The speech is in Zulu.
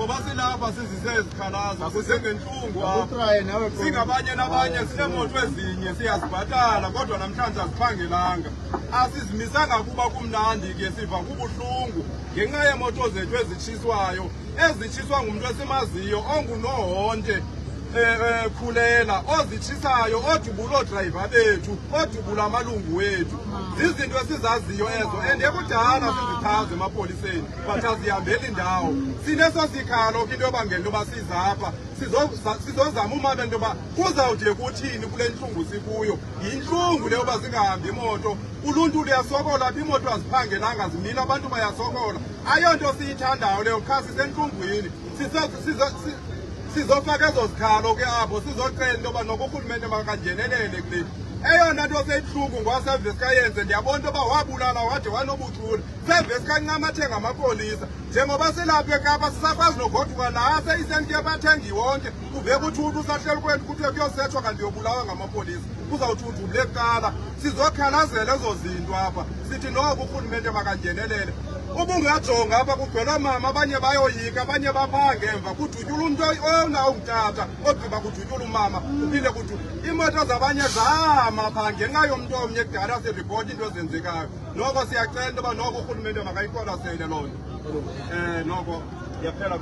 njengoba silapha sizise izikhalazo sisengenhlungu apha singabanye nabanye sinemoto ezinye siyazibhatala kodwa namhlanje asiphangelanga asizimisanga kuba kumnandi ke siva kubuhlungu ngenxa yemoto zethu ezitshiswa ngumuntu esimaziyo ongunohonte Khulela ozitshisayo odubula odrayiva bethu odubula amalungu wethu zizinto esizaziyo ezo endekudala sizichaze emapoliseni but azihambeli indawo sineso sikhalo ke into yobangela into yoba sizapha sizozama umama into yoba kuzawude kuthini kule ntlungu sikuyo yintlungu leyo yoba zingahambi imoto uluntu luyasokola apha imoto aziphangelanga zimile abantu bayasokola ayonto siyithandayo leyo qha sisentlungwini sizofaka ezo zikhalo ke apho sizocela into yoba noko urhulumente makangenelele kule eyona nto seyibuhlungu ngowasevesi kayenze ndiyabona into yoba wabulala wade wanobuchule sevesi kancamathe ngamapolisa njengoba silapha eKapa sisakwazi nogoduka la seyisentiye bathengi wonke kuve kuthuthu usahleli kwethu kuthiwe kuyosetshwa kanti yobulawa ngamapolisa kuzawuthuthu kule kala sizokhalazela ezo zinto apha sithi noko urhulumente makangenelele ubungajonga apha kugcwelwa mama abanye bayoyika abanye baphaa ngemva kudutyula umntu onawungutata ogqiba kudutyula umama kuphinde imoto zabanye zahama phaa ngenxa yomntu omnye kudala siripoti into ezenzekayo noko siyacela into yoba noko urhulumente makayiqwalasele loo nto noko yaphela